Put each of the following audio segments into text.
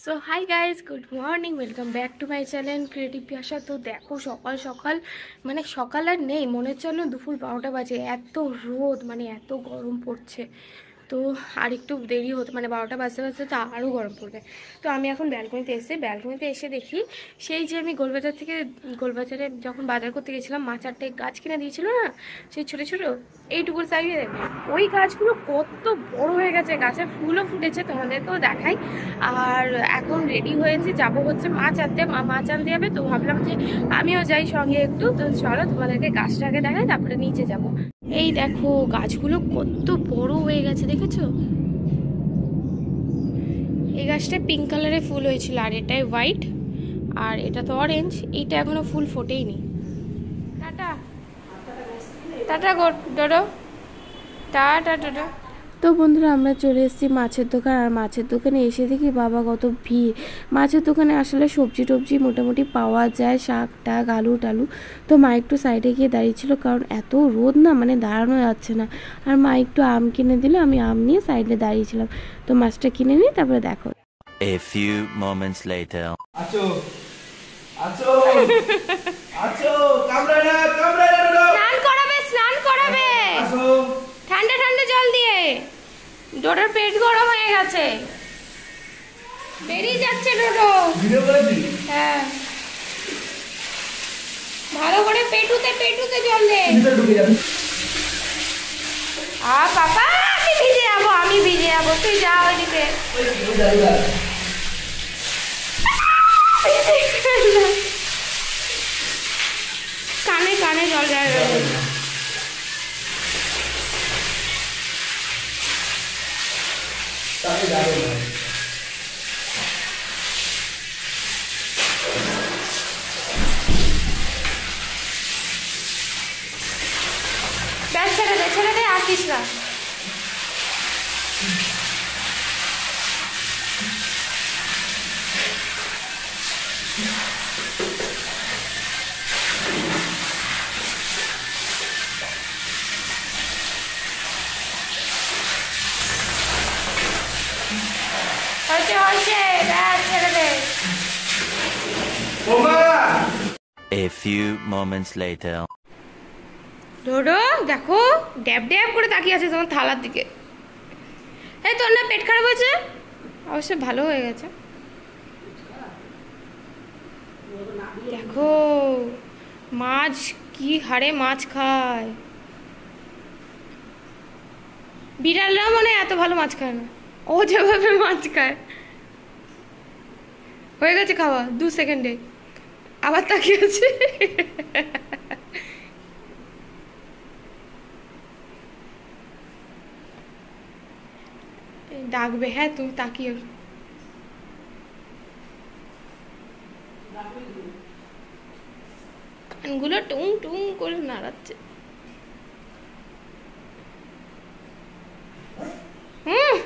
So hi guys, good morning, welcome back to my channel creative Piyasa. তো দেখো সকাল সকাল মানে সকাল আর নেই, মনে হচ্ছে না দুপুর 12টা বাজে, এত রোদ, মানে এত গরম পড়ছে। তো আর একটু দেরি হতো, মানে 12টা বাজতে বাজতে তো আরও গরম পড়বে। তো আমি এখন ব্যালকনিতে এসে দেখি সেই যে আমি গোলবাজারে যখন বাজার করতে গেছিলাম, মা 4টে গাছ কিনে দিয়েছিল না, সেই ছোটো ছোটো এইটুকু সাইজে, ওই গাছগুলো কত বড় হয়ে গেছে, গাছে ফুলও ফুটেছে, তোমাদেরকেও দেখাই। আর এখন রেডি হয়েছি, যাব হচ্ছে মাছ আনতে যাবে। তো ভাবলাম যে আমিও যাই সঙ্গে একটু। তো চলো তোমাদেরকে গাছটাকে দেখাই, তারপরে নিচে যাব। এই দেখো গাছগুলো কত বড় হয়ে গেছে, দেখেছো? এই গাছটা পিঙ্ক কালারের ফুল হয়েছিল, আর এটাই হোয়াইট, আর এটা তো অরেঞ্জ। এইটা এখনো ফুল ফোটেইনি। Tata tata Dodo, tata tata. তো বন্ধুরা, আমরা চলে এসেছি মাছের দোকান। আর মাছের দোকানে এসে দেখি বাবা কত ভিড়। মাছের দোকানে আসলে সবজি টবজি মোটামুটি পাওয়া যায়, শাক টাক আলু টালু। তো মা একটু সাইডে গিয়ে দাঁড়িয়েছিল, কারণ এত রোদ না, মানে দাঁড়ানো যাচ্ছে না। আর মা একটু আম কিনে দিল, আমি আম নিয়ে সাইডে দাঁড়িয়েছিলাম। তো মাছটা কিনে নিই, তারপরে দেখো। A few moments later. আছো আছো আছো কামড়া না স্নান করাবে আসো। ঠান্ডা ঠান্ডা জল দিয়ে। ডোডোর পেট গরম হয়ে গেছে, বেরিয়ে যাচ্ছে ডোডো। ভিডিও করেছি। হ্যাঁ, ভালো করে পেটুতে জল দে। ভিতরে ঢুকে যাবে। বাবা, আমি ভিজে যাবো, তুই যা ওইদিকে। ওই জায়গা কানে কানে জল যায়। তাকে যাবে না। ব্যাস, ছেড়ে দে, আসিস না। হয়েছে, ব্যাস ছেড়ে দে। ওমা A few moments later. Dodo দেখো, ড্যাব ড্যাব করে তাকিয়ে আছে তোমার থালার দিকে। এই তোর না পেট খারাপ হয়েছে? অবশ্য ভালো হয়ে গেছে। দেখো মাছ কি হারে মাছ খায়। বিড়ালরা মনে হয় এত ভালো মাছ খায় না, ও যেভাবে মাছ খায়। হয়ে গেছে খাওয়া 2 সেকেন্ডে, আবার তাকিয়ে আছে। ডাকবে, হ্যাঁ তুমি তাকিয়ে। কানগুলো টুং টুং করে নাড়াচ্ছে। হুম,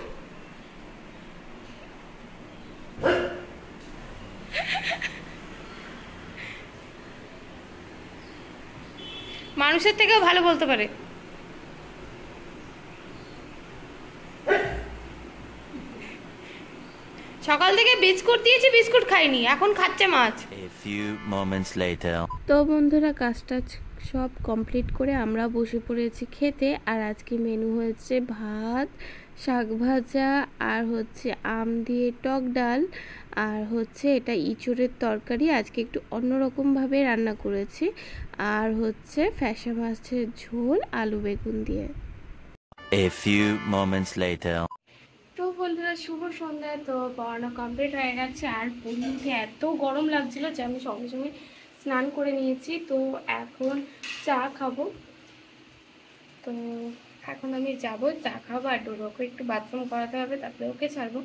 মানুষের থেকেও ভালো বলতে পারে। সকাল থেকে বিস্কুট দিয়েছি, বিস্কুট খাইনি, এখন খাচ্ছে মাছ। A few moments later. তো বন্ধুরা, কাজটা সব কমপ্লিট করে আমরা বসে পড়েছি খেতে। আর আজকে মেনু হয়েছে ভাত, শাক ভাজা, আর হচ্ছে আম দিয়ে টক ডাল, আর হচ্ছে এটা ইঁচড়ের তরকারি। আজকে একটু অন্যরকমভাবে রান্না করেছি। আর হচ্ছে ফ্যাসা মাছের ঝোল আলু বেগুন দিয়ে। A few moments later. তো বন্ধুরা, শুভ সন্ধ্যা। তো পড়ানো কমপ্লিট হয়ে গেছে, আর পড়তে এত গরম লাগছিল যে আমি সঙ্গে সঙ্গে স্নান করে নিয়েছি। তো এখন চা খাবো। তো এখন আমি যাব, চা খাবো, আর ডোডোকে একটু বাথরুম করাতে হবে, তারপরে ওকে ছাড়বো।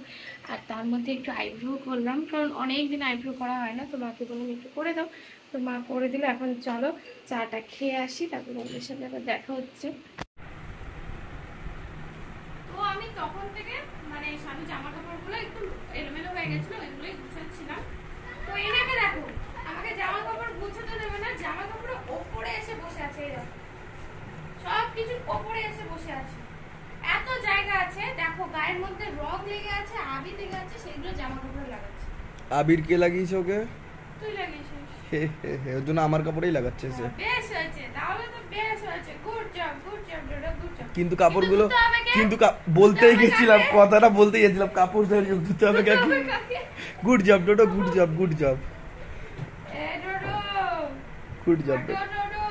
আর তার মধ্যে একটু আইব্রো করলাম, কারণ অনেক দিন আইব্রো করা হয় না। তো মাকে বললাম একটু করে দাও, তো মা করে দিল। এখন চলো চাটা খেয়ে আসি, তারপরে ওদের সাথে আবার দেখা হচ্ছে। তো আমি তখন থেকে মানে শাড়ি জামা কাপড়গুলো একটু এলোমেলো হয়ে গেছিলো, এগুলোই গুছাচ্ছিলাম। তো এনাকে দেখো, আমাকে জামা কাপড় গুছাতে দেবে না, জামা কাপড় ওপরে এসে বসে আছে। সব কিছুর ওপরে এসে বসে আছে। এত জায়গা আছে, দেখো গায়ের মধ্যে রং লেগে আছে, আবি লেগে আছে, সেগুলো জামা কাপড়ে লাগাচ্ছে। আবির কে লাগিয়েছে ওকে? তুই লাগিয়েছিস। হে হে হে, ওর জন্য আমার কাপড়েই লাগাচ্ছে সে। বেশ হয়েছে, তাহলে তো বেশ হয়েছে। Good job Dodo, good job. কিন্তু কাপড়গুলো ধুতে হবে কে? কিন্তু বলতেই ধুতে হবে গেছিলাম, কাকে? কথাটা বলতেই গেছিলাম, কাপড় ধুতে হবে কাকে? কাকে? Good job Dodo, good job, good job, এ ডোডো, গুড জব। ডোডো।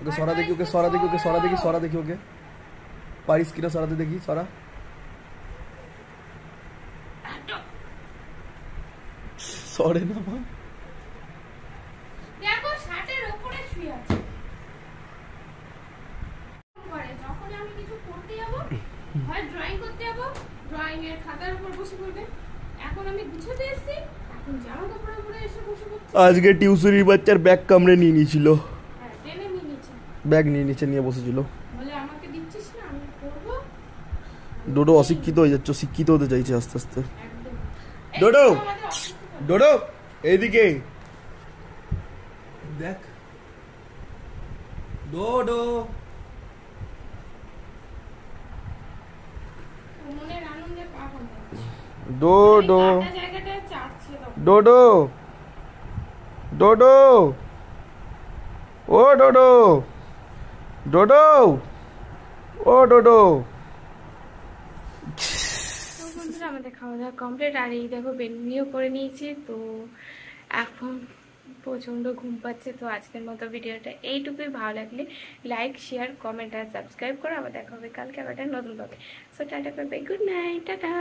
ওকে সরা দেখি, ওকে সরা দেখি, ওকে সরা দেখি, সরা দেখি ওকে। পারিস কিনা সরাতে দেখি, সরা। সরে না মা। দেখো শার্টের উপরে শুয়ে আছে। যখন আমি কিছু করতে যাব, হয় ড্রয়িং করতে যাব, ড্রয়িং এর খাতার উপর বসে পড়বে। এখন আমি গুছাতে এসেছি, এখন জামা কাপড় উপরে এসে বসে পড়ছি। আজকে টিউশনির বাচ্চার ব্যাগ কামড়ে নিয়ে নিয়েছিল, হ্যাঁ, টেনে নিয়ে নিচ্ছে। ব্যাগ নিয়ে নিচে নিয়ে বসেছিল। বলে আমাকে দিচ্ছিস না, আমি করবো। ডোডো অশিক্ষিত হয়ে যাচ্ছে, শিক্ষিত হতে চাইছে আস্তে আস্তে। একদম। ডোডো, এই তো আমাদের অসুস্থ করে। ডোডো এইদিকে দেখ। ডোডো, মনের আনন্দে পাগল হচ্ছে। ডোডো, এই কাটা জায়গাটায় চাটছে তখন। ডোডো, ডোডো, ও ডোডো, ডোডো, ও ডোডো। তো বন্ধুরা আমাদের খাওয়া দাওয়া কমপ্লিট, আর এই দেখো বেলুনিও করে নিয়েছি। তো এখন প্রচণ্ড ঘুম পাচ্ছে। তো আজকের মতো ভিডিওটা এইটুকুই। ভালো লাগলে লাইক, শেয়ার, কমেন্ট আর সাবস্ক্রাইব করো। আবার দেখা হবে কালকে আবার একটা নতুন ভাবে। So tata, bye bye, good night, tata.